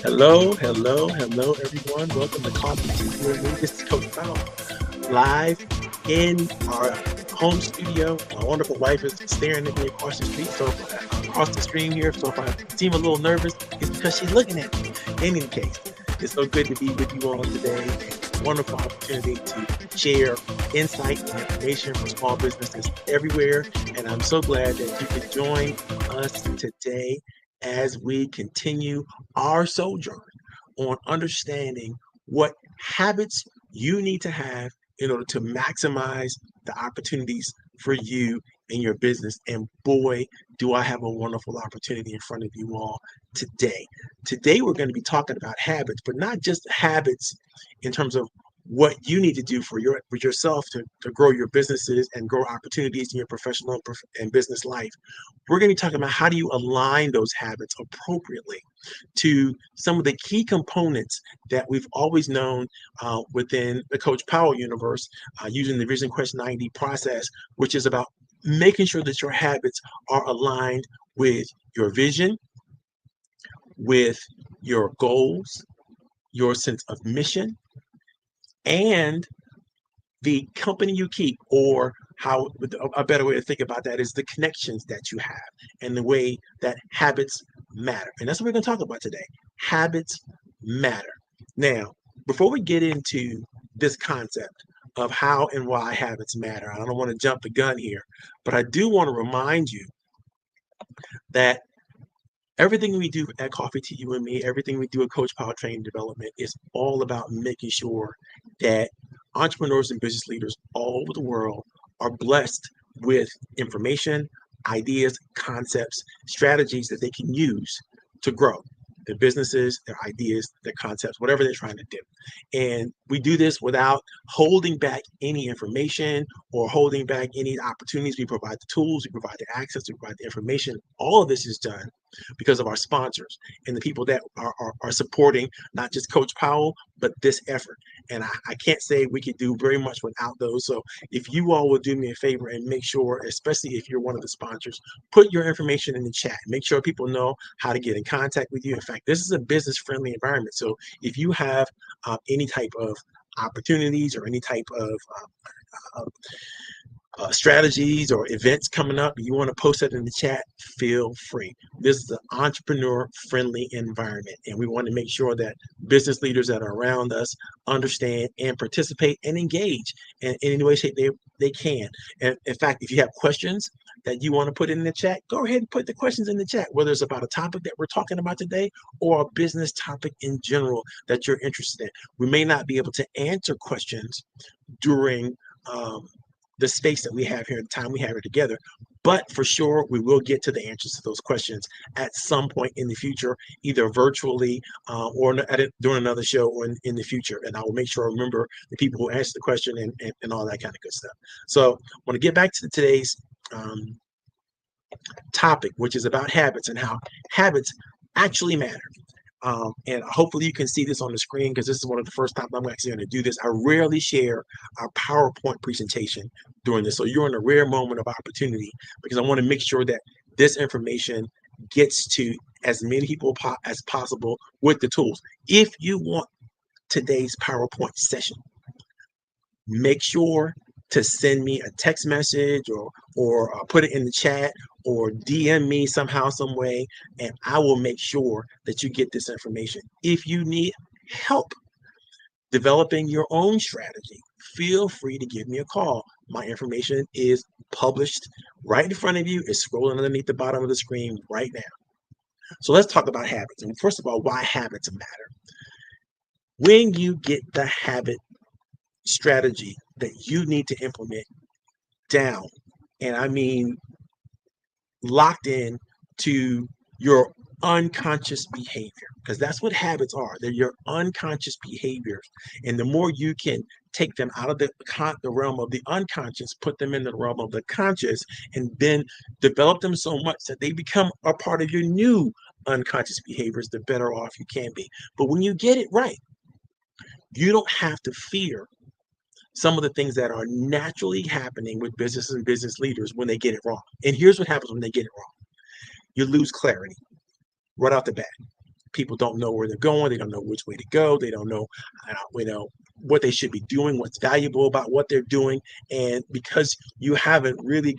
Hello, everyone. Welcome to Coffee Tea with me. This is Coach Powell, live in our home studio. My wonderful wife is staring at me across the street, across the stream here. So if I seem a little nervous, it's because she's looking at me. In any case, it's so good to be with you all today. A wonderful opportunity to share insight and information for small businesses everywhere. And I'm so glad that you could join us today as we continue our sojourn on understanding what habits you need to have in order to maximize the opportunities for you in your business. And boy, do I have a wonderful opportunity in front of you all today. Today, we're going to be talking about habits, but not just habits in terms of what you need to do for yourself to grow your businesses and grow opportunities in your professional and business life. We're going to be talking about how do you align those habits appropriately to some of the key components that we've always known within the Coach Powell universe using the VisionQuest 90 process, which is about making sure that your habits are aligned with your vision, with your goals, your sense of mission, and the company you keep, or how a better way to think about that is the connections that you have and the way that habits matter. And that's what we're going to talk about today. Habits matter. Now, before we get into this concept of how and why habits matter, I don't want to jump the gun here, but I do want to remind you that everything we do at Coffee to You and Me, everything we do at Coach Power Training Development is all about making sure that entrepreneurs and business leaders all over the world are blessed with information, ideas, concepts, strategies that they can use to grow their businesses, their ideas, their concepts, whatever they're trying to do. And we do this without holding back any information or holding back any opportunities. We provide the tools, we provide the access, we provide the information. All of this is done because of our sponsors and the people that are supporting not just Coach Powell, but this effort. And I can't say we could do very much without those. So if you all will do me a favor and make sure, especially if you're one of the sponsors, put your information in the chat. Make sure people know how to get in contact with you. In fact, this is a business-friendly environment. So if you have any type of opportunities or any type of strategies or events coming up, you want to post that in the chat, feel free. This is an entrepreneur friendly environment, and we want to make sure that business leaders that are around us understand and participate and engage in any way, shape they can. And in fact, if you have questions that you want to put in the chat, go ahead and put the questions in the chat, whether it's about a topic that we're talking about today or a business topic in general that you're interested in. We may not be able to answer questions during the space that we have here, the time we have here together. But for sure, we will get to the answers to those questions at some point in the future, either virtually or during another show or in the future. And I will make sure I remember the people who answer the question and all that kind of good stuff. So I want to get back to today's topic, which is about habits and how habits actually matter. And hopefully you can see this on the screen because this is one of the first times I'm actually going to do this. I rarely share our PowerPoint presentation during this. So you're in a rare moment of opportunity because I want to make sure that this information gets to as many people as possible with the tools. If you want today's PowerPoint session, make sure to send me a text message or put it in the chat or DM me somehow, some way, and I will make sure that you get this information. If you need help developing your own strategy, feel free to give me a call. My information is published right in front of you. It's scrolling underneath the bottom of the screen right now. So let's talk about habits. And first of all, why habits matter. When you get the habit strategy that you need to implement down, and I mean locked in to your unconscious behavior, because that's what habits are. They're your unconscious behaviors. And the more you can take them out of the realm of the unconscious, put them in the realm of the conscious, and then develop them so much that they become a part of your new unconscious behaviors, the better off you can be. But when you get it right, you don't have to fear some of the things that are naturally happening with businesses and business leaders when they get it wrong. And here's what happens when they get it wrong. You lose clarity right off the bat. People don't know where they're going. They don't know which way to go. They don't know, what they should be doing, what's valuable about what they're doing. And because you haven't really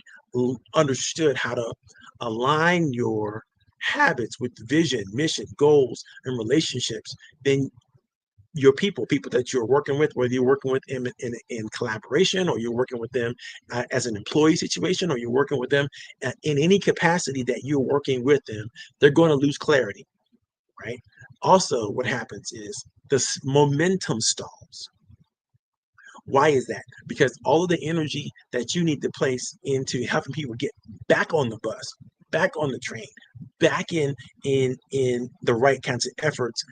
understood how to align your habits with vision, mission, goals, and relationships, then your people that you're working with, whether you're working with them in collaboration, or you're working with them as an employee situation, or you're working with them in any capacity that you're working with them, they're going to lose clarity, right? Also, what happens is this momentum stalls. Why is that? Because all of the energy that you need to place into helping people get back on the bus, back on the train, back in the right kinds of efforts,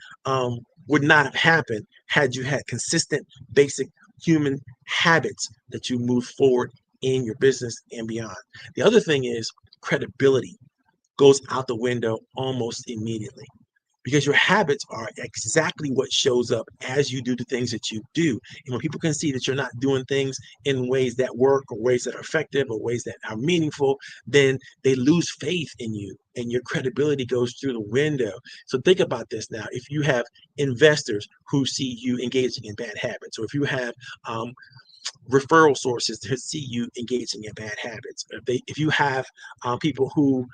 would not have happened had you had consistent, basic human habits that you move forward in your business and beyond. The other thing is credibility goes out the window almost immediately, because your habits are exactly what shows up as you do the things that you do. And when people can see that you're not doing things in ways that work, or ways that are effective, or ways that are meaningful, then they lose faith in you and your credibility goes through the window. So think about this now. If you have investors who see you engaging in bad habits, or if you have referral sources to see you engaging in bad habits, if you have people who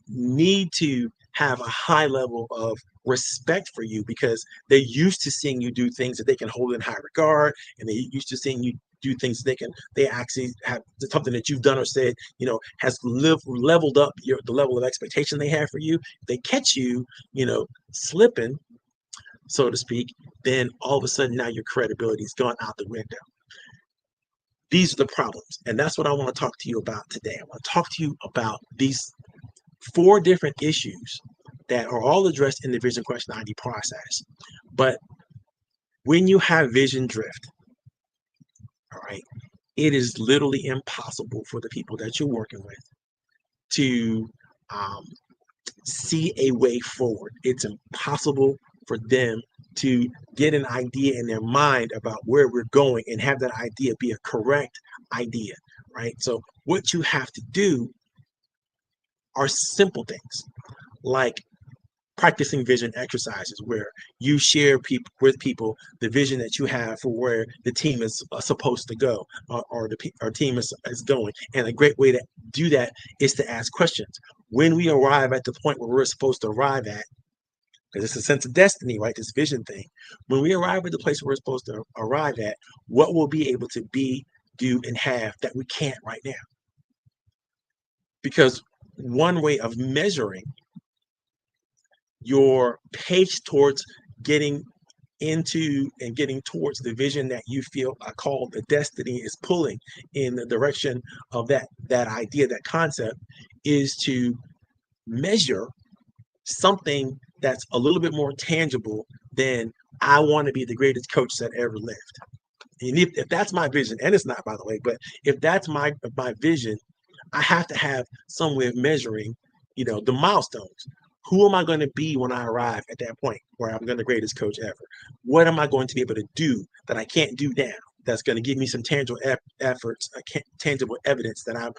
need to have a high level of respect for you because they're used to seeing you do things that they can hold in high regard, and they're used to seeing you do things they actually have something that you've done or said, has leveled up the level of expectation they have for you. If they catch you, slipping, so to speak, then all of a sudden now your credibility's gone out the window. These are the problems, and that's what I want to talk to you about today. I want to talk to you about these 4 different issues that are all addressed in the VisionQuest 90 process. But when you have vision drift, all right, it is literally impossible for the people that you're working with to see a way forward. It's impossible for them to get an idea in their mind about where we're going and have that idea be a correct idea, right? So what you have to do are simple things like practicing vision exercises, where you share with people the vision that you have for where the team is supposed to go, or our team is going. And a great way to do that is to ask questions. When we arrive at the point where we're supposed to arrive at, because it's a sense of destiny, right? This vision thing. When we arrive at the place where we're supposed to arrive at, what we'll be able to be, do, and have that we can't right now. Because one way of measuring your pace towards getting into and getting towards the vision that you feel I call the destiny is pulling in the direction of that idea, that concept, is to measure something that's a little bit more tangible than I want to be the greatest coach that ever lived. And if that's my vision, and it's not, by the way, but if that's my vision, I have to have some way of measuring, the milestones. Who am I going to be when I arrive at that point where I'm the greatest coach ever? What am I going to be able to do that I can't do now? That's going to give me some tangible efforts, tangible evidence that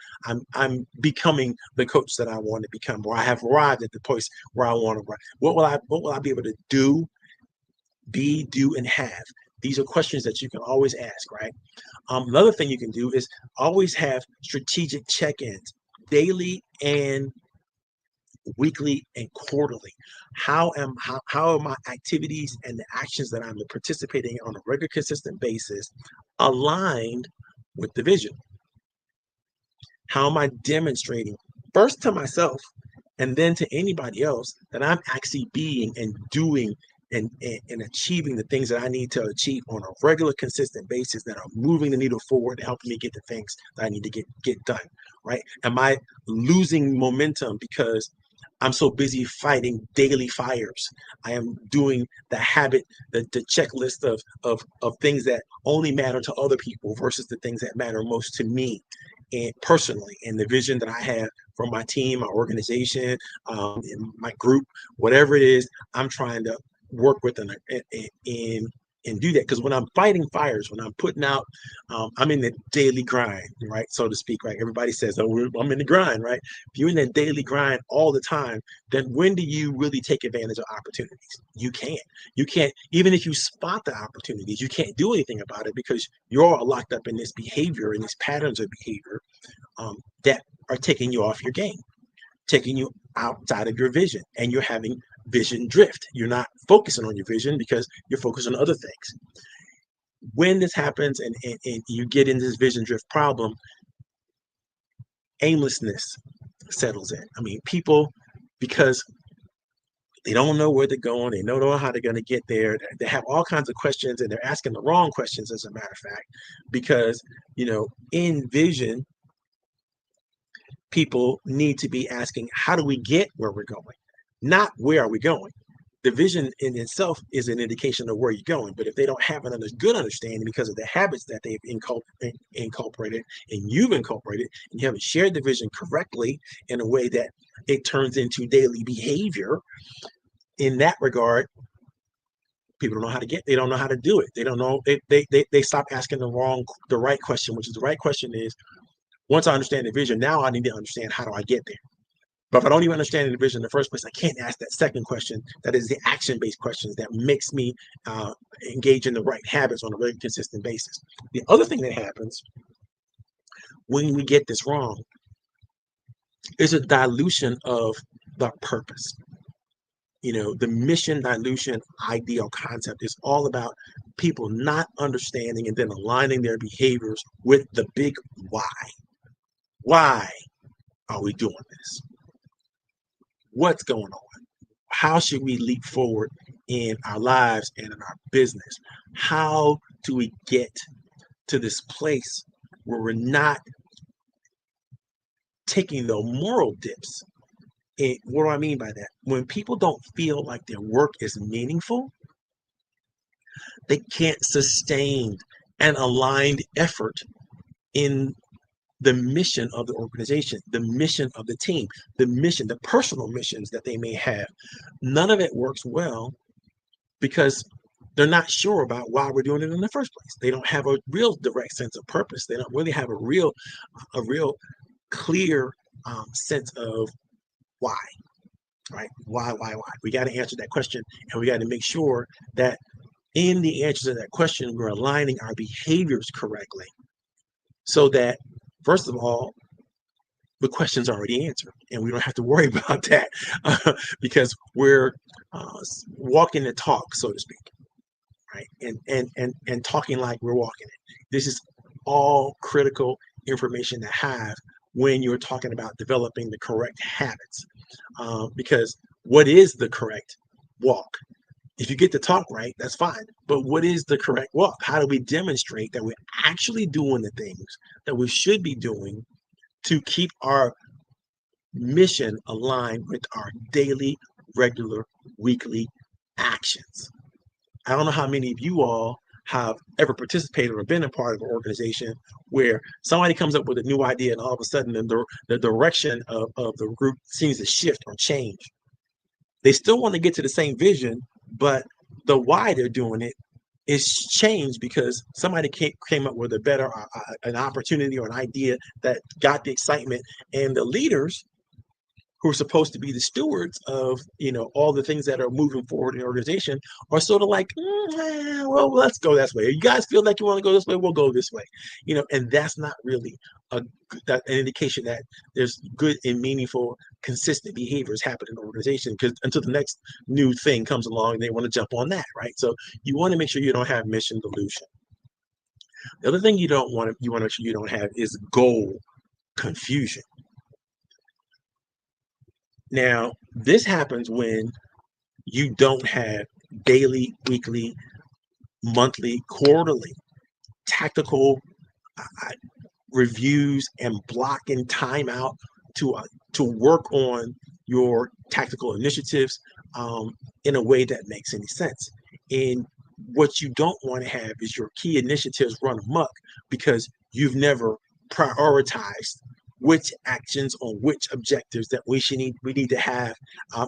I'm becoming the coach that I want to become, or I have arrived at the place where I want to arrive. What will I be able to do, be, do, and have? These are questions that you can always ask, right? Another thing you can do is always have strategic check-ins, daily and weekly and quarterly. How are my activities and the actions that I'm participating on a regular, consistent basis aligned with the vision? How am I demonstrating, first to myself and then to anybody else, that I'm actually being and doing and achieving the things that I need to achieve on a regular, consistent basis that are moving the needle forward and helping me get the things that I need to get done, right? Am I losing momentum because I'm so busy fighting daily fires? I am doing the habit, the checklist of things that only matter to other people versus the things that matter most to me and personally, and the vision that I have for my team, my organization, my group, whatever it is I'm trying to work with and and do that. Because when I'm fighting fires, when I'm putting out, I'm in the daily grind, right, so to speak, right? Everybody says, oh, I'm in the grind, right? If you're in that daily grind all the time, then when do you really take advantage of opportunities? You can't, even if you spot the opportunities, you can't do anything about it because you're all locked up in this behavior and these patterns of behavior that are taking you off your game, taking you outside of your vision, and you're having vision drift. You're not focusing on your vision because you're focused on other things. When this happens and you get into this vision drift problem, aimlessness settles in. I mean, people, because they don't know where they're going, they don't know how they're going to get there. They have all kinds of questions, and they're asking the wrong questions, as a matter of fact, because, in vision, people need to be asking, how do we get where we're going? Not where are we going? The vision in itself is an indication of where you're going. But if they don't have a good understanding because of the habits that they've inculcated and you've incorporated, and you haven't shared the vision correctly in a way that it turns into daily behavior, in that regard, people don't know how to they don't know how to do it. They don't know, they stop asking the right question, which is the right question is, once I understand the vision, now I need to understand, how do I get there? But if I don't even understand the vision in the first place, I can't ask that second question. That is the action-based questions that makes me engage in the right habits on a very consistent basis. The other thing that happens when we get this wrong is a dilution of the purpose. The mission dilution ideal concept is all about people not understanding and then aligning their behaviors with the big why. Why are we doing this? What's going on? How should we leap forward in our lives and in our business? How do we get to this place where we're not taking the moral dips? And what do I mean by that? When people don't feel like their work is meaningful, they can't sustain an aligned effort in the mission of the organization, the mission of the team, the mission, the personal missions that they may have. None of it works well because they're not sure about why we're doing it in the first place. They don't have a real direct sense of purpose. They don't really have a real clear sense of why, right? Why? We got to answer that question, and we got to make sure that in the answer to that question, we're aligning our behaviors correctly so that, first of all, the question's already answered, and we don't have to worry about that because we're walking the talk, so to speak, right? And talking like we're walking it. This is all critical information to have when you're talking about developing the correct habits, because what is the correct walk? If you get the talk right, that's fine. But what is the correct walk? How do we demonstrate that we're actually doing the things that we should be doing to keep our mission aligned with our daily, regular, weekly actions? I don't know how many of you all have ever participated or been a part of an organization where somebody comes up with a new idea and all of a sudden the direction of the group seems to shift or change. They still want to get to the same vision, but the why they're doing it is changed because somebody came up with a better an opportunity or an idea that got the excitement, and the leaders who are supposed to be the stewards of all the things that are moving forward in the organization are sort of like, well, let's go this way. You guys feel like you want to go this way, we'll go this way. And that's not really an indication that there's good and meaningful, consistent behaviors happening in the organization, because until the next new thing comes along, they want to jump on that, right? So you want to make sure you don't have mission dilution. The other thing you want to make sure you don't have is goal confusion. Now, this happens when you don't have daily, weekly, monthly, quarterly tactical reviews and blocking time out to work on your tactical initiatives in a way that makes any sense. And what you don't want to have is your key initiatives run amok because you've never prioritized which actions on which objectives that we need to have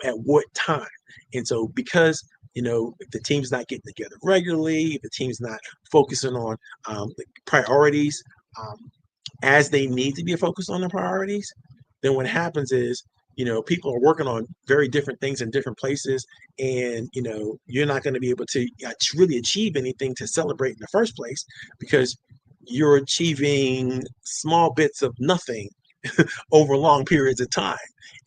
at what time. And so because if the team's not getting together regularly, if the team's not focusing on the priorities as they need to be focused on the priorities, then what happens is, people are working on very different things in different places, and you're not going to be able to really achieve anything to celebrate in the first place, because you're achieving small bits of nothing over long periods of time.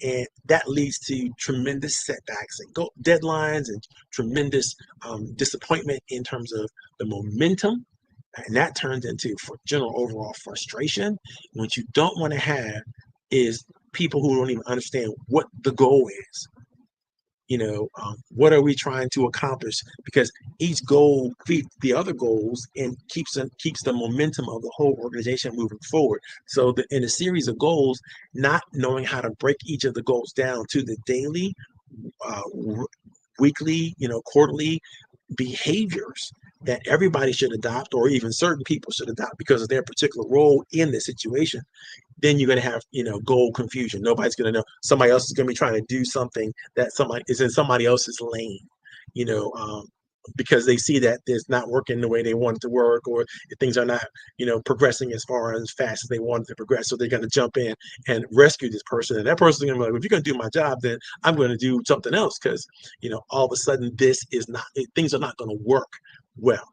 And that leads to tremendous setbacks and deadlines and tremendous disappointment in terms of the momentum. And that turns into general overall frustration. What you don't want to have is people who don't even understand what the goal is. What are we trying to accomplish? Because each goal feeds the other goals and keeps the momentum of the whole organization moving forward. So in a series of goals, not knowing how to break each of the goals down to the daily, weekly, quarterly behaviors that everybody should adopt, or even certain people should adopt because of their particular role in the situation, then you're going to have, goal confusion. Nobody's going to know. Somebody else is going to be trying to do something that somebody is in somebody else's lane, because they see that it's not working the way they want it to work, or things are not, progressing as far as fast as they want it to progress. So they're going to jump in and rescue this person. And that person's going to be like, if you're going to do my job, then I'm going to do something else, because, all of a sudden things are not going to work well.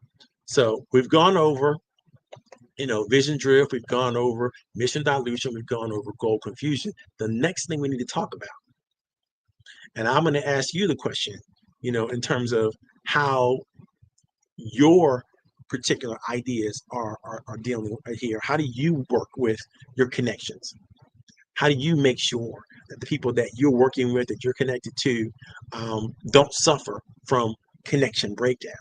So we've gone over vision drift, we've gone over mission dilution, we've gone over goal confusion. The next thing we need to talk about, and I'm going to ask you the question, in terms of how your particular ideas are dealing here. How do you work with your connections? How do you make sure that the people that you're working with, that you're connected to, don't suffer from connection breakdown?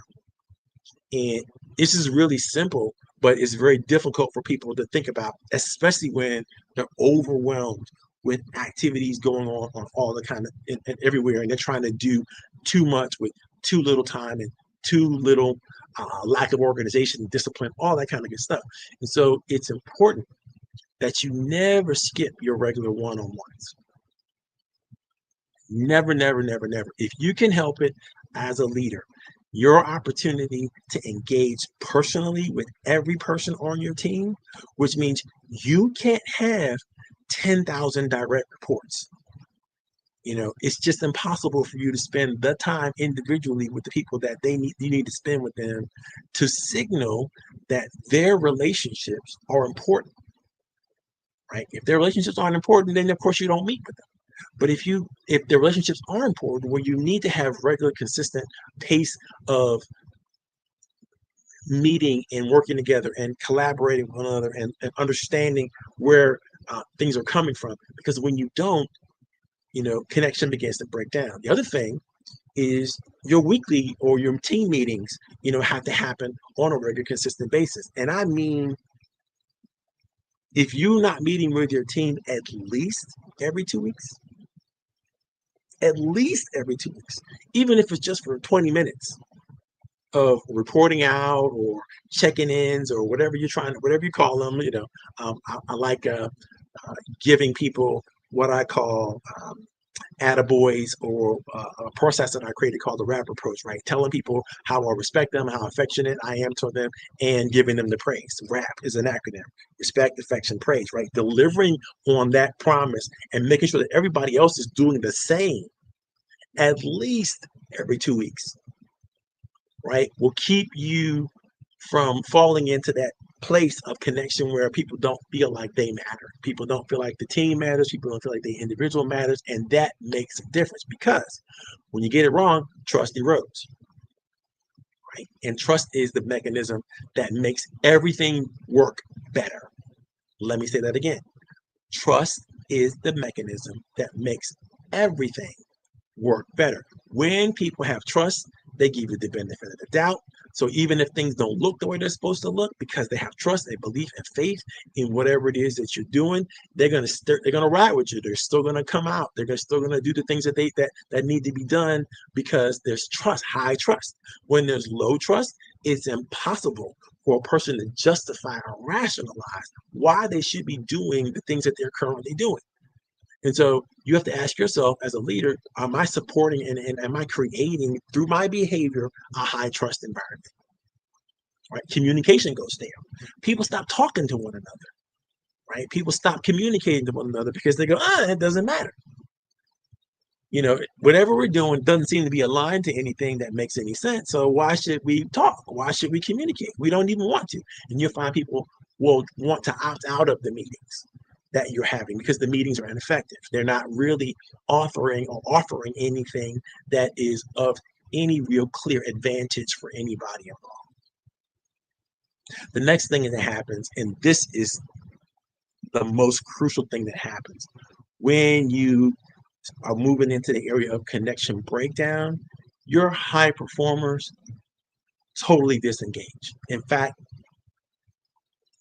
And this is really simple, but it's very difficult for people to think about, especially when they're overwhelmed with activities going on all the kind of and everywhere, and they're trying to do too much with too little time and too little lack of organization, discipline, all that kind of good stuff. And so it's important that you never skip your regular one-on-ones. Never, never, never, never. If you can help it as a leader, your opportunity to engage personally with every person on your team, which means you can't have 10,000 direct reports. It's just impossible for you to spend the time individually with the people that you need to spend with them, to signal that their relationships are important, right? If their relationships aren't important, then of course you don't meet with them. But if the relationships are important, where you need to have regular, consistent pace of meeting and working together and collaborating with one another, and understanding where things are coming from, because when you don't, connection begins to break down. The other thing is your weekly or your team meetings, have to happen on a regular, consistent basis. And I mean, if you're not meeting with your team at least every 2 weeks, even if it's just for 20 minutes of reporting out or checking ins or whatever you call them, I like giving people what I call attaboys, or a process that I created called the RAP approach, right? Telling people how I respect them, how affectionate I am to them, and giving them the praise. RAP is an acronym: respect, affection, praise, right? Delivering on that promise and making sure that everybody else is doing the same at least every 2 weeks, right? Will keep you from falling into that place of connection where people don't feel like they matter. People don't feel like the team matters. People don't feel like the individual matters. And that makes a difference, because when you get it wrong, trust erodes, right? And trust is the mechanism that makes everything work better. Let me say that again. Trust is the mechanism that makes everything work better. When people have trust, they give you the benefit of the doubt. So even if things don't look the way they're supposed to look, because they have trust, they believe and faith in whatever it is that you're doing, they're gonna ride with you. They're still gonna come out. They're still gonna do the things that that need to be done, because there's trust, high trust. When there's low trust, it's impossible for a person to justify or rationalize why they should be doing the things that they're currently doing. And so you have to ask yourself as a leader, am I supporting and am I creating through my behavior a high trust environment? Right? Communication goes down. People stop talking to one another, right? People stop communicating to one another because they go, it doesn't matter. Whatever we're doing doesn't seem to be aligned to anything that makes any sense. So why should we talk? Why should we communicate? We don't even want to. And you'll find people will want to opt out of the meetings that you're having because the meetings are ineffective. They're not really offering anything that is of any real clear advantage for anybody involved. The next thing that happens, and this is the most crucial thing that happens, when you are moving into the area of connection breakdown, your high performers totally disengage. In fact,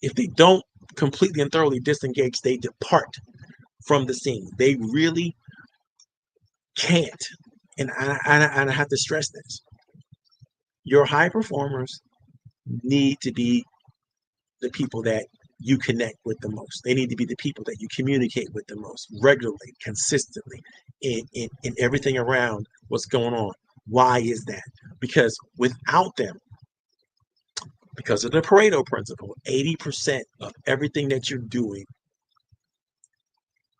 if they don't completely and thoroughly disengage, they depart from the scene. They really can't. And I have to stress this. Your high performers need to be the people that you connect with the most. They need to be the people that you communicate with the most regularly, consistently, in everything around what's going on. Why is that? Because without them, because of the Pareto principle, 80% of everything that you're doing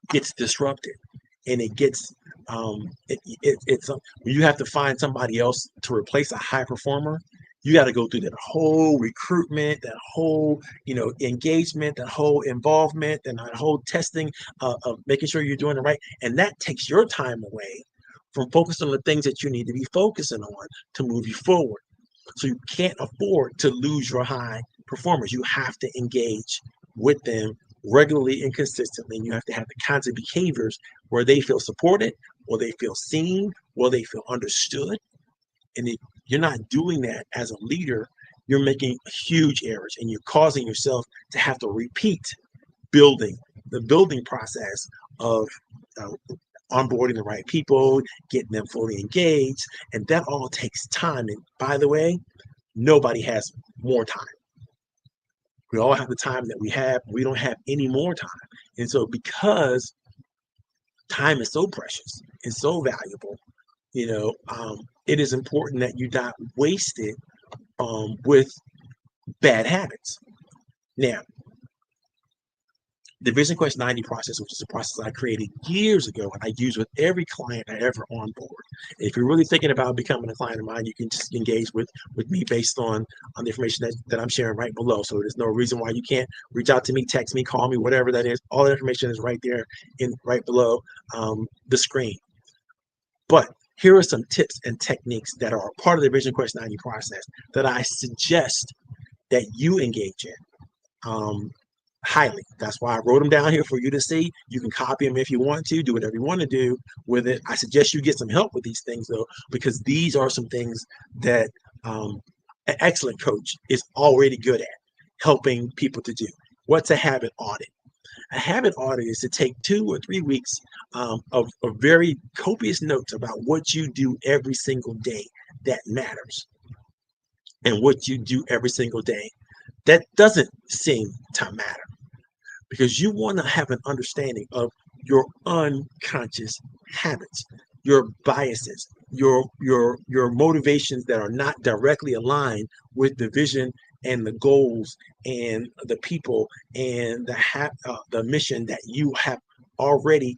gets disrupted, and it gets it's when you have to find somebody else to replace a high performer. You got to go through that whole recruitment, that whole engagement, that whole involvement, and that whole testing of making sure you're doing it right, and that takes your time away from focusing on the things that you need to be focusing on to move you forward. So you can't afford to lose your high performers. You have to engage with them regularly and consistently. And you have to have the kinds of behaviors where they feel supported, or they feel seen, or they feel understood. And if you're not doing that as a leader, you're making huge errors, and you're causing yourself to have to repeat the building process of onboarding the right people, getting them fully engaged, and that all takes time. And by the way, nobody has more time. We all have the time that we have. We don't have any more time. And so because time is so precious and so valuable, it is important that you not waste it with bad habits. Now, the VisionQuest 90 process, which is a process I created years ago and I use with every client I ever onboard. If you're really thinking about becoming a client of mine, you can just engage with me based on the information that I'm sharing right below. So there's no reason why you can't reach out to me, text me, call me, whatever that is. All that information is right there right below the screen. But here are some tips and techniques that are part of the VisionQuest 90 process that I suggest that you engage in. Highly. That's why I wrote them down here for you to see. You can copy them if you want to, do whatever you want to do with it. I suggest you get some help with these things though, because these are some things that an excellent coach is already good at helping people to do. What's a habit audit? A habit audit is to take 2 or 3 weeks of very copious notes about what you do every single day that matters, and what you do every single day that doesn't seem to matter. Because you want to have an understanding of your unconscious habits, your biases, your motivations that are not directly aligned with the vision and the goals and the people and the mission that you have already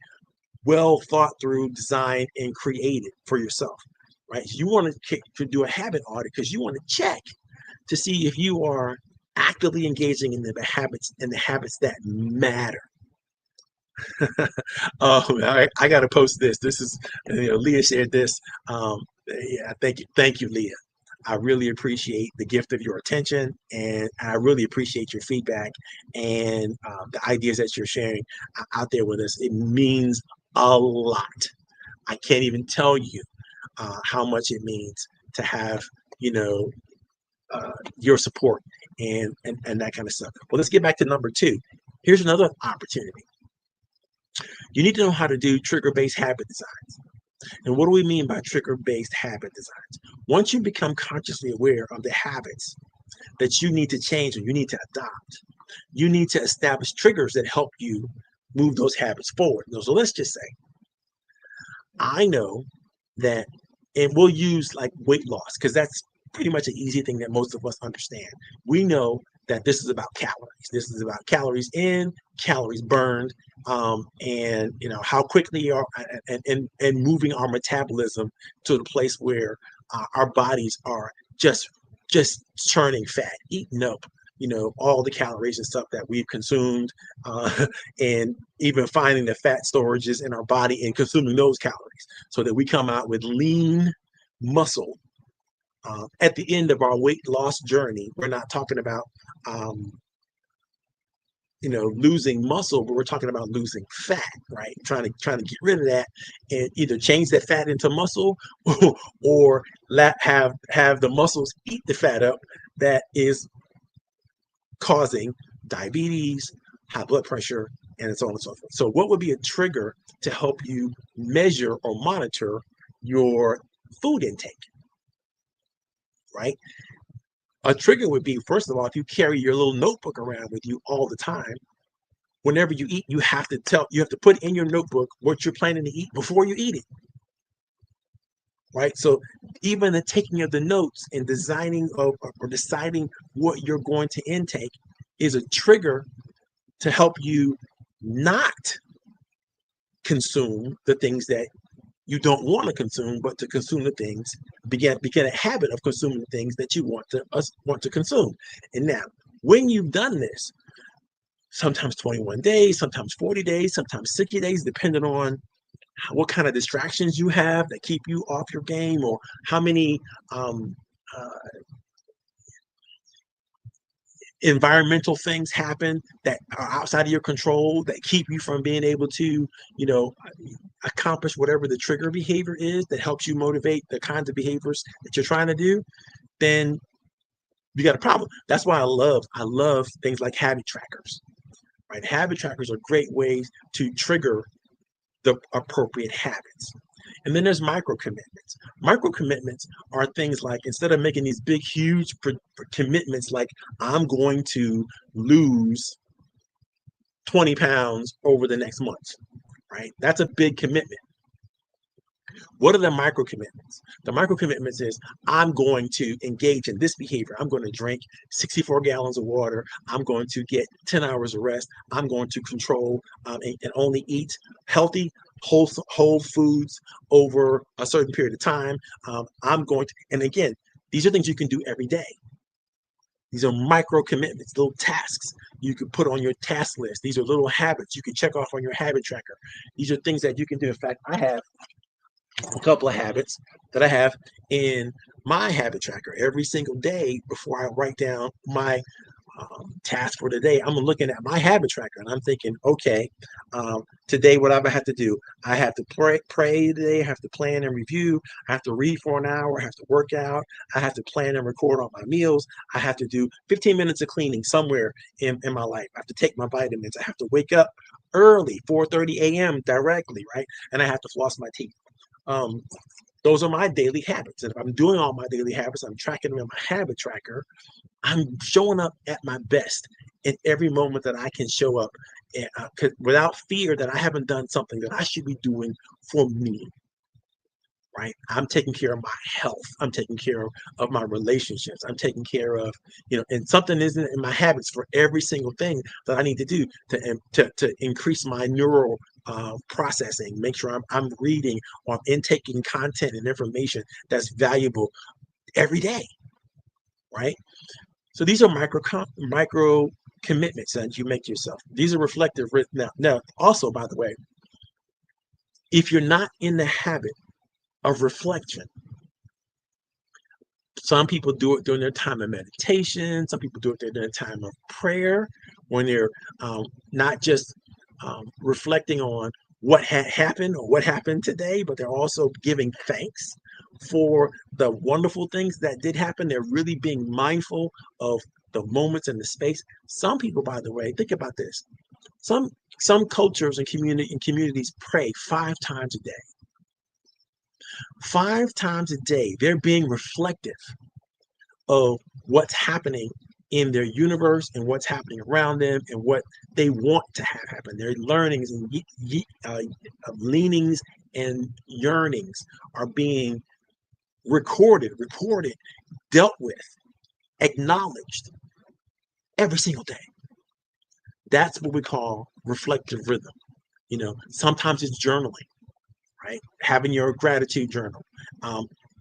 well thought through, designed, and created for yourself. Right? You want to do a habit audit because you want to check to see if you are actively engaging in the habits that matter. Oh, I got to post this. This is, Leah shared this. Yeah, thank you, Leah. I really appreciate the gift of your attention, and I really appreciate your feedback and the ideas that you're sharing out there with us. It means a lot. I can't even tell you how much it means to have, your support and that kind of stuff. Well, let's get back to number 2. Here's another opportunity. You need to know how to do trigger-based habit designs. And what do we mean by trigger-based habit designs? Once you become consciously aware of the habits that you need to change or you need to adopt, you need to establish triggers that help you move those habits forward. So let's just say I know that, and we'll use like weight loss because that's pretty much an easy thing that most of us understand. We know that this is about calories. This is about calories in, calories burned, and how quickly are and moving our metabolism to the place where our bodies are just churning fat, eating up all the calories and stuff that we've consumed, and even finding the fat storages in our body and consuming those calories so that we come out with lean muscle. At the end of our weight loss journey, we're not talking about losing muscle, but we're talking about losing fat, right? Trying to get rid of that and either change that fat into muscle or have the muscles eat the fat up that is causing diabetes, high blood pressure, and so on and so forth. So what would be a trigger to help you measure or monitor your food intake, right? A trigger would be, first of all, if you carry your little notebook around with you all the time, whenever you eat, you have to put in your notebook what you're planning to eat before you eat it, right? So even the taking of the notes and deciding what you're going to intake is a trigger to help you not consume the things that you don't want to consume, but to consume the things, begin a habit of consuming the things that you want to consume. And now, when you've done this, sometimes 21 days, sometimes 40 days, sometimes 60 days, depending on what kind of distractions you have that keep you off your game, or how many environmental things happen that are outside of your control that keep you from being able to, accomplish whatever the trigger behavior is that helps you motivate the kinds of behaviors that you're trying to do, then you got a problem. That's why I love things like habit trackers, right? Habit trackers are great ways to trigger the appropriate habits. And then there's micro commitments. Micro commitments are things like, instead of making these big, huge commitments, like I'm going to lose 20 pounds over the next month, right? That's a big commitment. What are the micro commitments? The micro commitments is, I'm going to engage in this behavior. I'm going to drink 64 gallons of water. I'm going to get 10 hours of rest. I'm going to control and only eat healthy, whole foods over a certain period of time. I'm going to, and again, these are things you can do every day. These are micro commitments, little tasks you can put on your task list. These are little habits you can check off on your habit tracker. These are things that you can do. In fact, I have a couple of habits that I have in my habit tracker. Every single day before I write down my task for the day, I'm looking at my habit tracker and I'm thinking, okay, today what I have to do, I have to pray today, I have to plan and review, I have to read for an hour, I have to work out, I have to plan and record on my meals, I have to do 15 minutes of cleaning somewhere in my life, I have to take my vitamins, I have to wake up early, 4:30 a.m. directly, right? And I have to floss my teeth. Those are my daily habits. And if I'm doing all my daily habits, I'm tracking them in my habit tracker, I'm showing up at my best in every moment that I can show up, without fear that I haven't done something that I should be doing for me, right? I'm taking care of my health. I'm taking care of my relationships. I'm taking care of, and something isn't in my habits for every single thing that I need to do to increase my neural processing, make sure I'm reading or I'm intaking content and information that's valuable every day, right? So these are micro commitments that you make to yourself. These are reflective. Now, also, by the way, if you're not in the habit of reflection, some people do it during their time of meditation. Some people do it during their time of prayer, when they're not just reflecting on what happened or what happened today, but they're also giving thanks for the wonderful things that did happen. They're really being mindful of the moments and the space. Some people, by the way, think about this. Some cultures and communities pray 5 times a day. 5 times a day, they're being reflective of what's happening in their universe and what's happening around them and what they want to have happen. Their learnings and leanings and yearnings are being recorded, reported, dealt with, acknowledged every single day. That's what we call reflective rhythm. Sometimes it's journaling, right? Having your gratitude journal.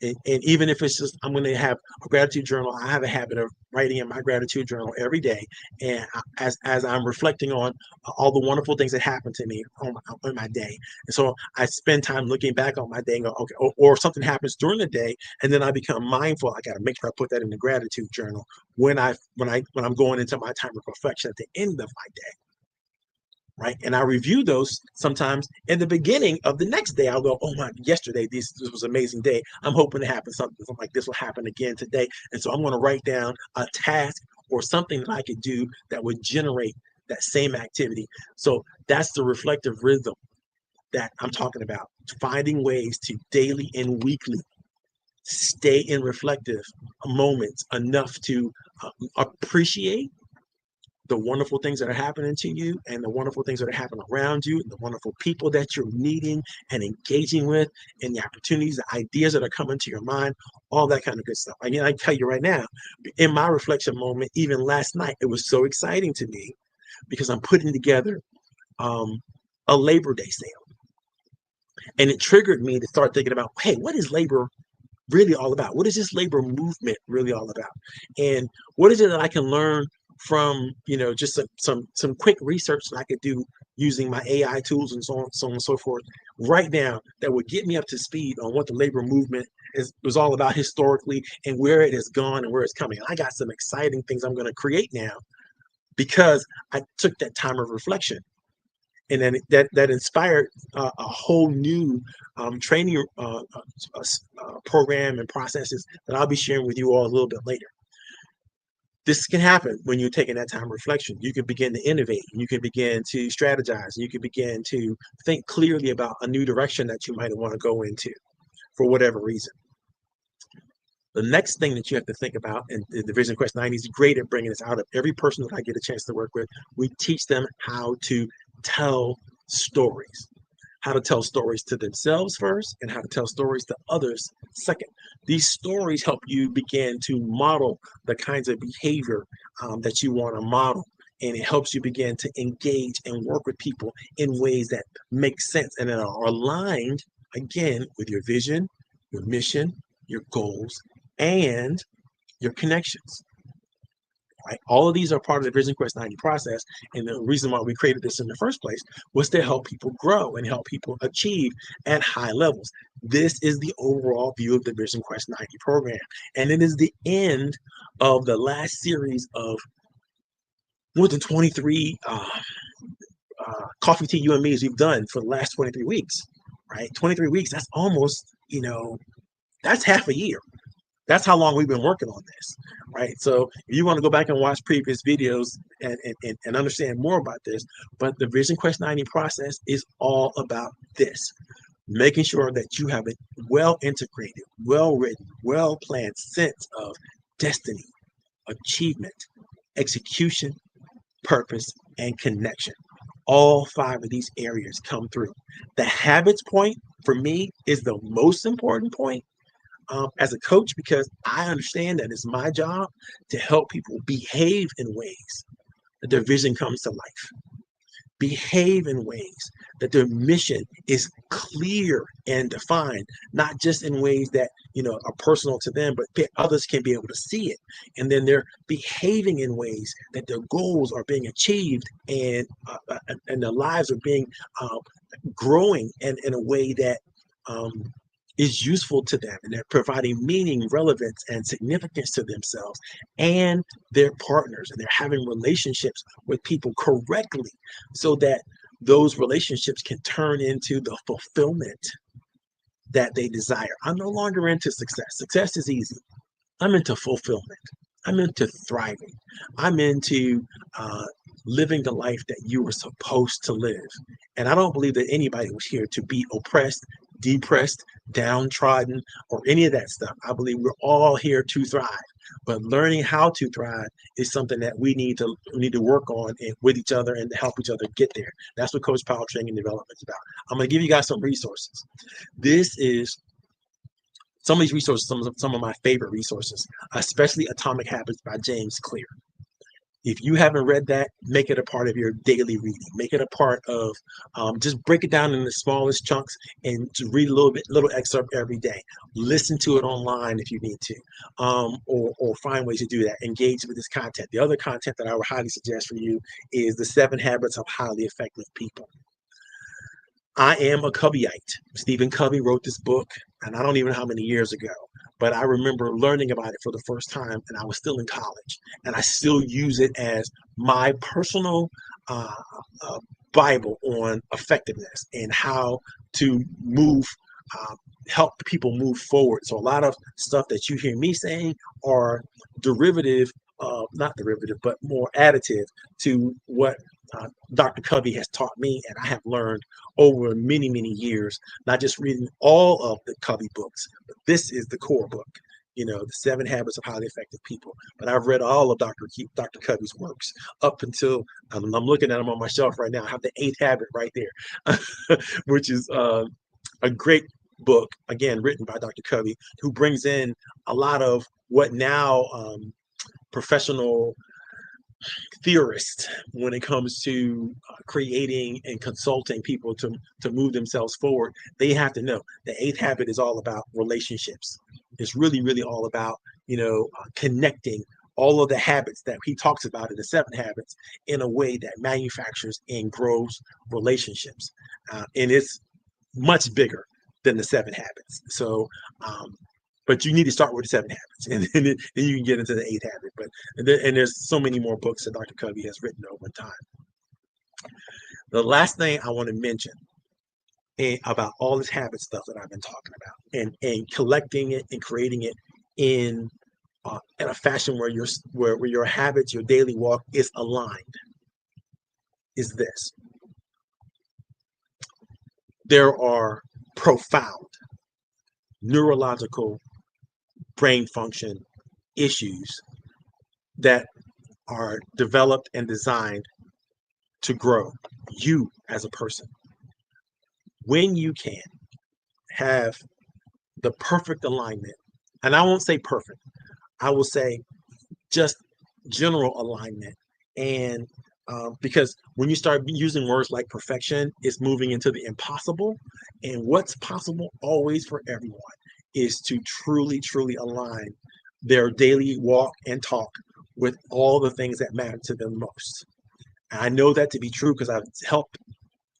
And even if it's just, I'm going to have a gratitude journal, I have a habit of writing in my gratitude journal every day. And as I'm reflecting on all the wonderful things that happened to me on my day. And so I spend time looking back on my day and go, okay, or something happens during the day. And then I become mindful. I got to make sure I put that in the gratitude journal when I'm going into my time of reflection at the end of my day. Right. And I review those sometimes in the beginning of the next day. I'll go, oh my, yesterday, this was an amazing day. I'm hoping to happen something like this will happen again today. And so I'm going to write down a task or something that I could do that would generate that same activity. So that's the reflective rhythm that I'm talking about. Finding ways to daily and weekly stay in reflective moments enough to appreciate the wonderful things that are happening to you and the wonderful things that are happening around you, the wonderful people that you're meeting and engaging with, and the opportunities, the ideas that are coming to your mind, all that kind of good stuff. Again, I tell you right now, in my reflection moment, even last night, it was so exciting to me because I'm putting together a Labor Day sale. And it triggered me to start thinking about, hey, what is labor really all about? What is this labor movement really all about? And what is it that I can learn from just some quick research that I could do using my AI tools and so on and so forth right now that would get me up to speed on what the labor movement was all about historically and where it has gone and where it's coming. I got some exciting things I'm going to create now because I took that time of reflection. And then that inspired a whole new training program and processes that I'll be sharing with you all a little bit later. This can happen when you're taking that time of reflection. You can begin to innovate, and you can begin to strategize, and you can begin to think clearly about a new direction that you might want to go into for whatever reason. The next thing that you have to think about, and the VisionQuest 90 is great at bringing this out of every person that I get a chance to work with, we teach them how to tell stories. How to tell stories to themselves first and how to tell stories to others second. These stories help you begin to model the kinds of behavior that you want to model. And it helps you begin to engage and work with people in ways that make sense and that are aligned, again, with your vision, your mission, your goals, and your connections. Right? All of these are part of the VisionQuest 90 process. And the reason why we created this in the first place was to help people grow and help people achieve at high levels. This is the overall view of the VisionQuest 90 program. And it is the end of the last series of more than 23 coffee, tea, you and me as we've done for the last 23 weeks, right? 23 weeks, that's almost, that's half a year. That's how long we've been working on this, right? So if you want to go back and watch previous videos and understand more about this, but the VisionQuest 90 process is all about this, making sure that you have a well-integrated, well-written, well-planned sense of destiny, achievement, execution, purpose, and connection. All 5 of these areas come through. The habits point, for me, is the most important point. As a coach, because I understand that it's my job to help people behave in ways that their vision comes to life, behave in ways that their mission is clear and defined, not just in ways that are personal to them, but others can be able to see it. And then they're behaving in ways that their goals are being achieved and their lives are being growing in a way that is useful to them, and they're providing meaning, relevance, and significance to themselves and their partners, and they're having relationships with people correctly so that those relationships can turn into the fulfillment that they desire. I'm no longer into success. Success is easy. I'm into fulfillment. I'm into thriving. I'm into living the life that you were supposed to live. And I don't believe that anybody was here to be oppressed, depressed, downtrodden, or any of that stuff. I believe we're all here to thrive. But learning how to thrive is something that we need to work on with each other and to help each other get there. That's what Coach Power Training and Development is about. I'm going to give you guys some resources. This is some of these resources, some of my favorite resources, especially Atomic Habits by James Clear. If you haven't read that, make it a part of your daily reading. Make it a part of, just break it down in the smallest chunks and to read a little excerpt every day. Listen to it online if you need to, or find ways to do that. Engage with this content. The other content that I would highly suggest for you is the 7 Habits of Highly Effective People. I am a Coveyite. Stephen Covey wrote this book, and I don't even know how many years ago, but I remember learning about it for the first time, and I was still in college, and I still use it as my personal Bible on effectiveness and how to help people move forward. So a lot of stuff that you hear me saying are not derivative, but more additive to what Dr. Covey has taught me, and I have learned over many, many years, not just reading all of the Covey books, but this is the core book, the 7 Habits of Highly Effective People. But I've read all of Dr. Covey's works up until I'm looking at them on my shelf right now. I have the 8th Habit right there, which is a great book, again, written by Dr. Covey, who brings in a lot of what now professional theorists when it comes to creating and consulting people to move themselves forward. They have to know the 8th habit is all about relationships. It's really, really all about, connecting all of the habits that he talks about in the 7 habits in a way that manufactures and grows relationships. And it's much bigger than the 7 habits. So, but you need to start with the 7 habits, and then you can get into the 8th habit. But and there's so many more books that Dr. Covey has written over time. The last thing I want to mention about all this habit stuff that I've been talking about, and collecting it and creating it in a fashion where your habits, your daily walk is aligned, is this: there are profound neurological brain function issues that are developed and designed to grow you as a person. When you can have the perfect alignment, and I won't say perfect, I will say just general alignment. And because when you start using words like perfection, it's moving into the impossible. And what's possible always for everyone is to truly, truly align their daily walk and talk with all the things that matter to them most. And I know that to be true because I've helped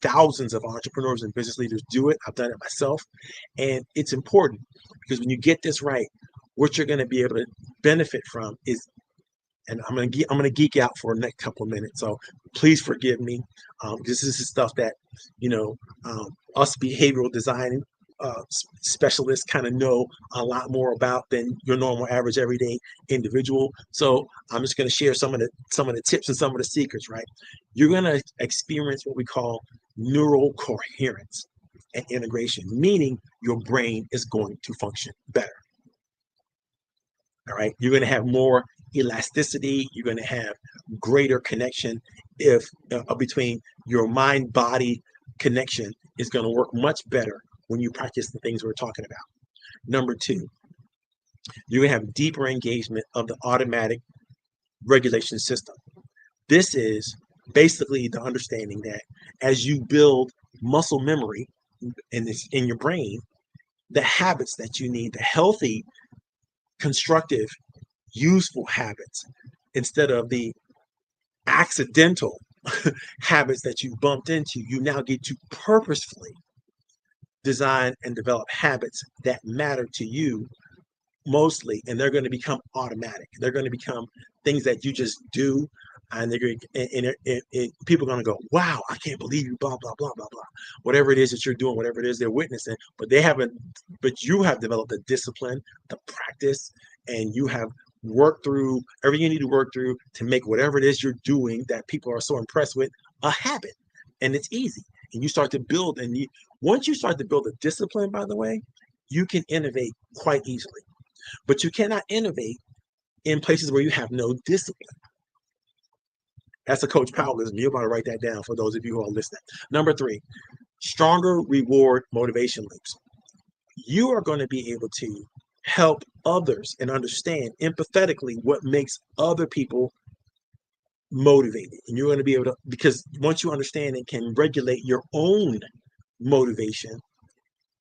thousands of entrepreneurs and business leaders do it. I've done it myself. And it's important because when you get this right, what you're going to be able to benefit from is, and I'm gonna geek out for the next couple of minutes, so please forgive me. This is stuff that us behavioral design specialists kind of know a lot more about than your normal average everyday individual. So I'm just going to share some of the tips and some of the secrets. Right, you're going to experience what we call neural coherence and integration, meaning your brain is going to function better. All right, you're going to have more elasticity. You're going to have greater connection between your mind-body connection is going to work much better when you practice the things we're talking about. Number 2, you're going to have deeper engagement of the automatic regulation system. This is basically the understanding that as you build muscle memory in your brain, the habits that you need, the healthy, constructive, useful habits, instead of the accidental habits that you bumped into, you now get to purposefully design and develop habits that matter to you mostly, and they're going to become automatic. They're going to become things that you just do, and they're going to, people are going to go, wow, I can't believe you, blah, blah, blah, blah, blah. Whatever it is that you're doing, whatever it is they're witnessing, but you have developed the discipline, the practice, and you have worked through everything you need to work through to make whatever it is you're doing that people are so impressed with a habit. And it's easy. And you start to build, and once you start to build a discipline, by the way, you can innovate quite easily. But you cannot innovate in places where you have no discipline. That's a Coach Powellism. You're going to write that down for those of you who are listening. Number 3, stronger reward motivation loops. You are going to be able to help others and understand empathetically what makes other people motivated. And you're going to be able to, because once you understand and can regulate your own motivation,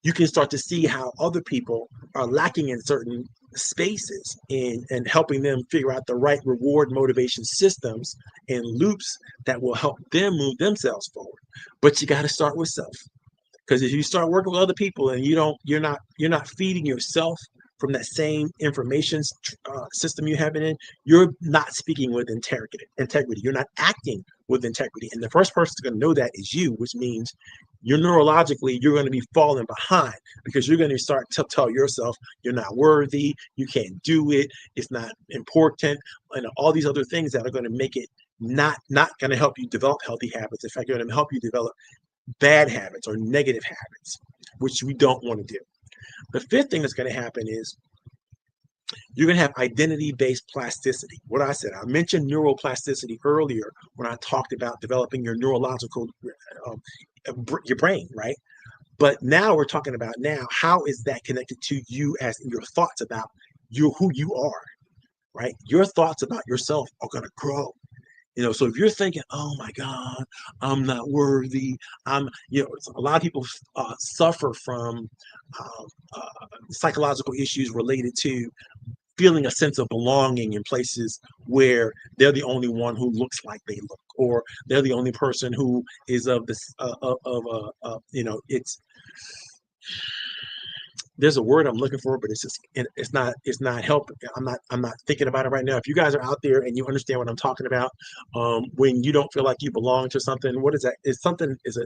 you can start to see how other people are lacking in certain spaces and helping them figure out the right reward motivation systems and loops that will help them move themselves forward. But you got to start with self. Because if you start working with other people and you're not feeding yourself from that same information system you have it in, you're not speaking with integrity. You're not acting with integrity. And the first person that's going to know that is you, which means you're neurologically, you're going to be falling behind because you're going to start to tell yourself you're not worthy, you can't do it, it's not important, and all these other things that are going to make it not going to help you develop healthy habits. In fact, they're going to help you develop bad habits or negative habits, which we don't want to do. The 5th thing that's going to happen is you're going to have identity-based plasticity. What I said, I mentioned neuroplasticity earlier when I talked about developing your neurological, your brain, right? But now we're talking about how is that connected to you as your thoughts about who you are, right? Your thoughts about yourself are going to grow. So if you're thinking, oh my God, I'm not worthy, a lot of people suffer from psychological issues related to feeling a sense of belonging in places where they're the only one who looks like they look, or they're the only person who is of this, there's a word I'm looking for, but it's not helping. I'm not thinking about it right now. If you guys are out there and you understand what I'm talking about, when you don't feel like you belong to something, what is that?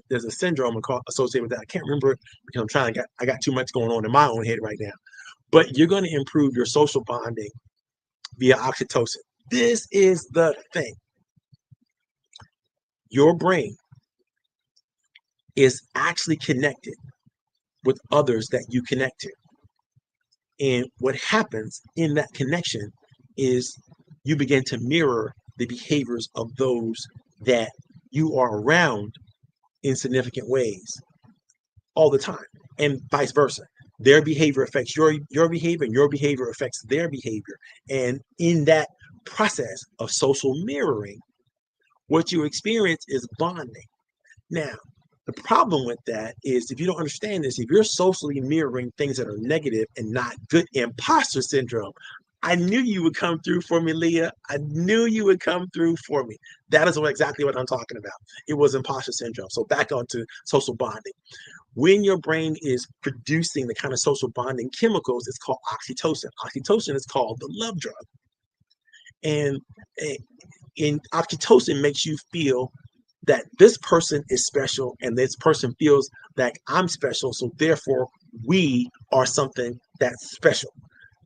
There's a syndrome associated with that. I can't remember because I got too much going on in my own head right now. But you're going to improve your social bonding via oxytocin. This is the thing. Your brain is actually connected with others that you connect to. And what happens in that connection is you begin to mirror the behaviors of those that you are around in significant ways all the time, and vice versa. Their behavior affects your behavior, and your behavior affects their behavior. And in that process of social mirroring, what you experience is bonding. Now, the problem with that is if you don't understand this, if you're socially mirroring things that are negative and not good, imposter syndrome. I knew you would come through for me, Leah. I knew you would come through for me. That is exactly what I'm talking about. It was imposter syndrome. So back onto social bonding. When your brain is producing the kind of social bonding chemicals, it's called oxytocin. Oxytocin is called the love drug. And oxytocin makes you feel that this person is special and this person feels that I'm special. So therefore, we are something that's special,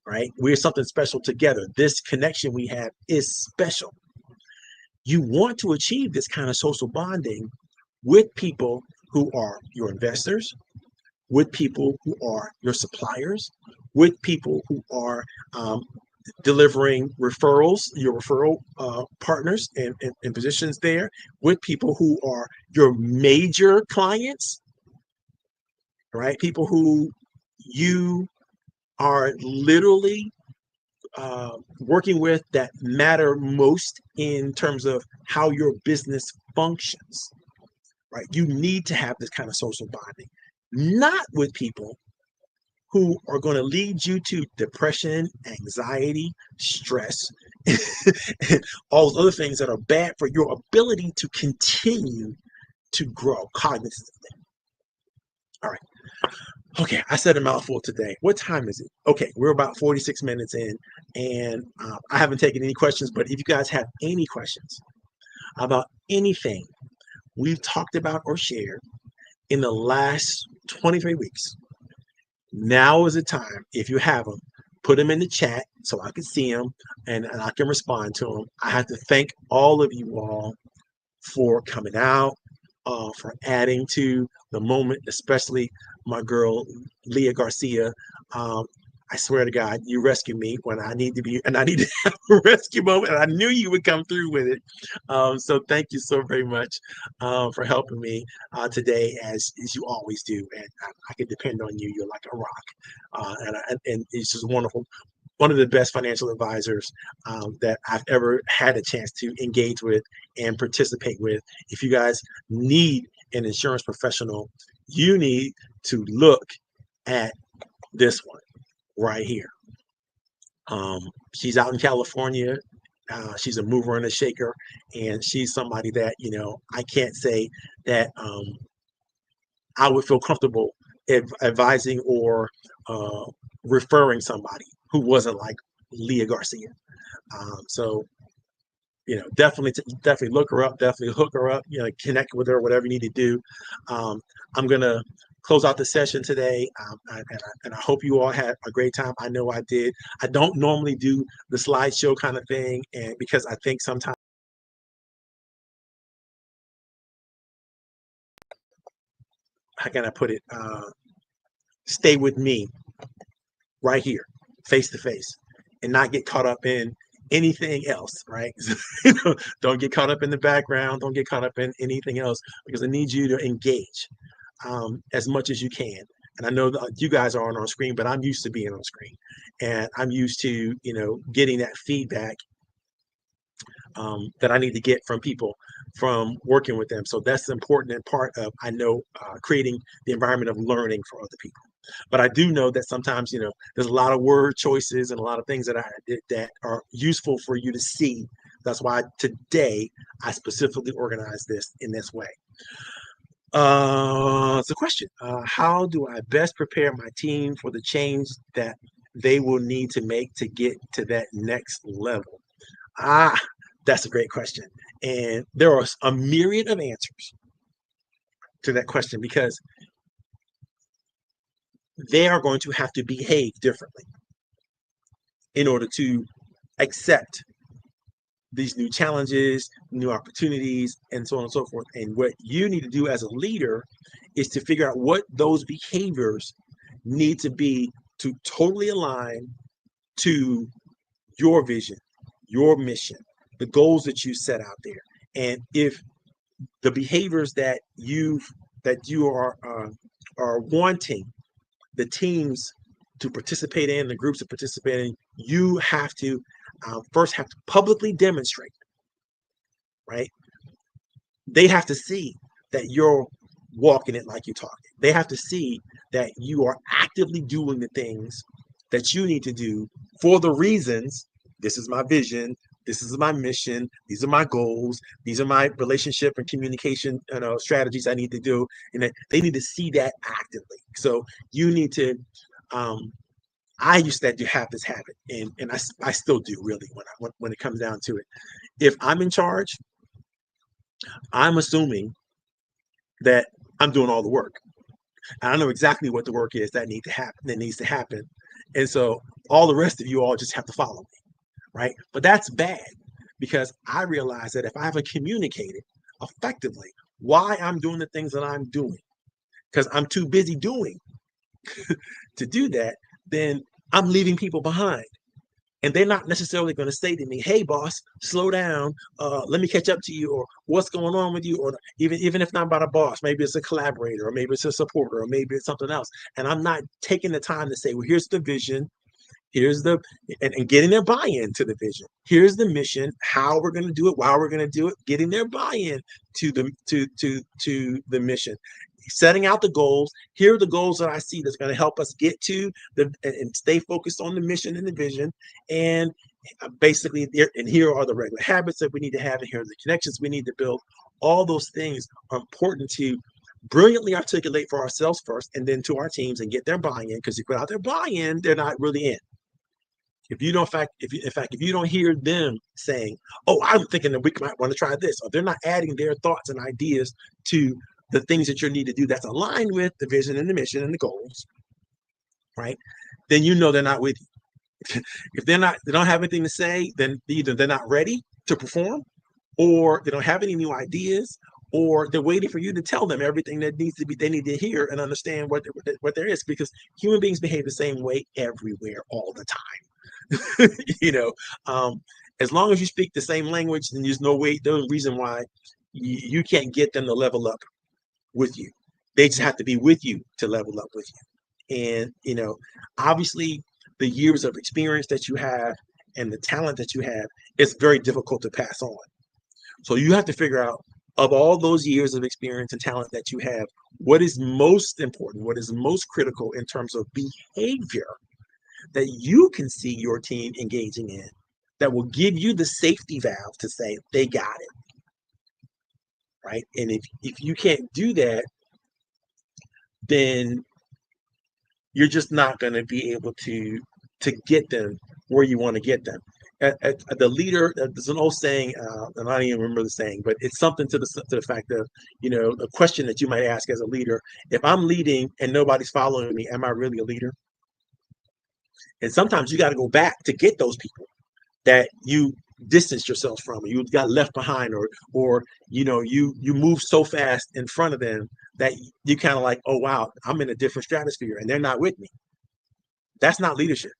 right? We're something special together. This connection we have is special. You want to achieve this kind of social bonding with people who are your investors, with people who are your suppliers, with people who are delivering referrals, your referral partners and positions there, with people who are your major clients, right? People who you are literally working with that matter most in terms of how your business functions, right? You need to have this kind of social bonding, not with people who are going to lead you to depression, anxiety, stress, and all those other things that are bad for your ability to continue to grow cognitively. All right. Okay, I said a mouthful today. What time is it? Okay, we're about 46 minutes in, and I haven't taken any questions, but if you guys have any questions about anything we've talked about or shared in the last 23 weeks, now is the time. If you have them, put them in the chat so I can see them and I can respond to them. I have to thank all of you all for coming out, for adding to the moment, especially my girl, Leah Garcia. I I swear to God, you rescue me when I need to be, and I need to have a rescue moment. And I knew you would come through with it. So thank you so very much for helping me today, as you always do. And I can depend on you. You're like a rock, and it's just wonderful. One of the best financial advisors that I've ever had a chance to engage with and participate with. If you guys need an insurance professional, you need to look at this one right here. She's out in California. She's a mover and a shaker, and she's somebody that, I can't say that I would feel comfortable advising or referring somebody who wasn't like Leah Garcia. So definitely look her up, definitely hook her up, connect with her, whatever you need to do. I'm gonna close out the session today, and I hope you all had a great time. I know I did. I don't normally do the slideshow kind of thing, and because I think sometimes, how can I put it, stay with me right here, face to face, and not get caught up in anything else, right? Don't get caught up in the background. Don't get caught up in anything else, because I need you to engage as much as you can. And I know that you guys are on screen, but I'm used to being on screen, and I'm used to, getting that feedback that I need to get from people from working with them. So that's the important part of, I know, creating the environment of learning for other people. But I do know that sometimes, there's a lot of word choices and a lot of things that are useful for you to see. That's why today I specifically organized this in this way. It's a question. How do I best prepare my team for the change that they will need to make to get to that next level? That's a great question. And there are a myriad of answers to that question, because they are going to have to behave differently in order to accept these new challenges, new opportunities, and so on and so forth. And what you need to do as a leader is to figure out what those behaviors need to be to totally align to your vision, your mission, the goals that you set out there. And if the behaviors that you are wanting the teams to participate in, the groups to participate in, you have to first have to publicly demonstrate, right? They have to see that you're walking it like you're talking. They have to see that you are actively doing the things that you need to do for the reasons. This is my vision. This is my mission. These are my goals. These are my relationship and communication strategies I need to do. And they need to see that actively. So you need to, I used to have this habit, and I still do, really, when it comes down to it. If I'm in charge, I'm assuming that I'm doing all the work. And I know exactly what the work is that needs to happen. And so all the rest of you all just have to follow me, right? But that's bad, because I realize that if I haven't communicated effectively why I'm doing the things that I'm doing, because I'm too busy doing to do that, then I'm leaving people behind. And they're not necessarily going to say to me, "Hey, boss, slow down. Let me catch up to you," or "What's going on with you?" Or even if not about a boss, maybe it's a collaborator, or maybe it's a supporter, or maybe it's something else. And I'm not taking the time to say, "Well, here's the vision. Here's and getting their buy-in to the vision. Here's the mission, how we're going to do it, why we're going to do it," getting their buy-in to the mission. Setting out the goals. Here are the goals that I see that's going to help us get to and stay focused on the mission and the vision. And basically, and here are the regular habits that we need to have, and here are the connections we need to build. All those things are important to brilliantly articulate for ourselves first, and then to our teams, and get their buy-in. Because if without their buy-in, they're not really in. If you don't, if you don't hear them saying, "Oh, I'm thinking that we might want to try this," or they're not adding their thoughts and ideas to the things that you need to do that's aligned with the vision and the mission and the goals, right? Then they're not with you. If they don't have anything to say, then either they're not ready to perform, or they don't have any new ideas, or they're waiting for you to tell them everything that they need to hear and understand what there is, because human beings behave the same way everywhere all the time. As long as you speak the same language, then there's no reason why you can't get them to level up with you. They just have to be with you to level up with you. And obviously the years of experience that you have and the talent that you have, it's very difficult to pass on. So you have to figure out, of all those years of experience and talent that you have, what is most important, what is most critical in terms of behavior that you can see your team engaging in, that will give you the safety valve to say they got it, right? And if you can't do that, then you're just not going to be able to get them where you want to get them. The leader, there's an old saying, and I don't even remember the saying, but it's something to the fact of, a question that you might ask as a leader: if I'm leading and nobody's following me, am I really a leader? And sometimes you got to go back to get those people that you distanced yourself from, or you got left behind, or you move so fast in front of them that you kind of like, oh wow, I'm in a different stratosphere and they're not with me. That's not leadership.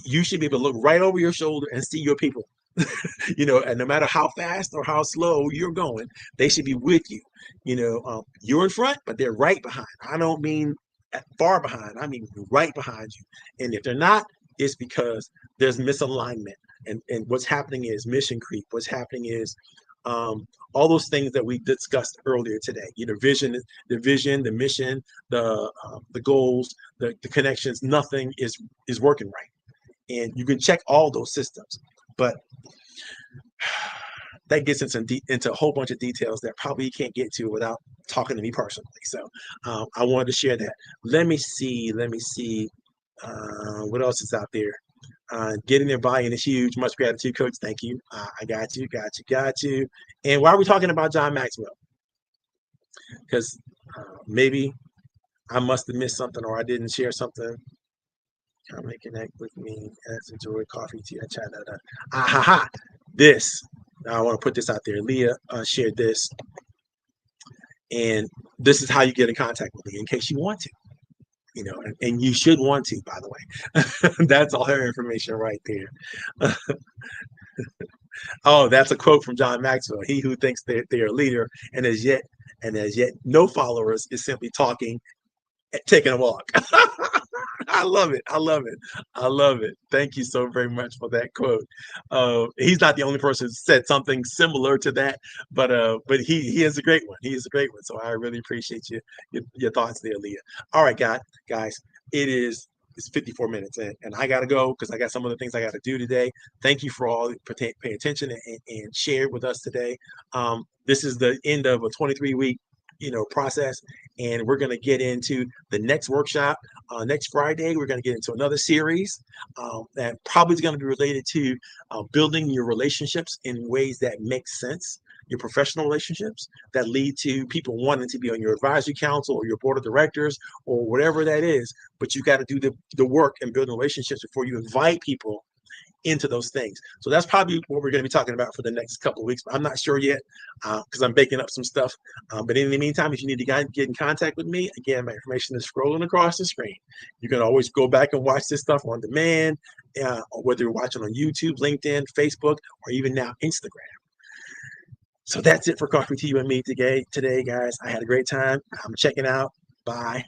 You should be able to look right over your shoulder and see your people. And no matter how fast or how slow you're going, they should be with you. You're in front, but they're right behind. I don't mean far behind. I mean right behind you. And if they're not, it's because there's misalignment. And what's happening is mission creep. What's happening is all those things that we discussed earlier today. The vision, the mission, the goals, the connections. Nothing is working right. And you can check all those systems, but that gets into a whole bunch of details that probably you can't get to without talking to me personally. So I wanted to share that. Let me see what else is out there. Getting their buy-in is huge. Much gratitude, Coach. Thank you. I got you. And why are we talking about John Maxwell? Because maybe I must have missed something, or I didn't share something. Come and connect with me. Let's enjoy coffee, tea, chat. This. I want to put this out there. Leah shared this, and this is how you get in contact with me in case you want to. And you should want to, by the way. That's all her information right there. Oh, that's a quote from John Maxwell. He who thinks they're a leader and as yet no followers is simply talking, taking a walk. I love it. Thank you so very much for that quote. He's not the only person who said something similar to that, but he is a great one. So I really appreciate your thoughts there, Leah. All right, guys, it's 54 minutes in, and I got to go because I got some other things I got to do today. Thank you for all paying attention and share with us today. This is the end of a 23-week process, and we're going to get into the next workshop next Friday. We're going to get into another series that probably is going to be related to building your relationships in ways that make sense, your professional relationships that lead to people wanting to be on your advisory council or your board of directors or whatever that is. But you got to do the work and build relationships before you invite people into those things. So that's probably what we're going to be talking about for the next couple of weeks. But I'm not sure yet because I'm baking up some stuff. But in the meantime, if you need to get in contact with me, again, my information is scrolling across the screen. You can always go back and watch this stuff on demand, whether you're watching on YouTube, LinkedIn, Facebook, or even now Instagram. So that's it for Coffee Tea and Me today, guys. I had a great time. I'm checking out. Bye.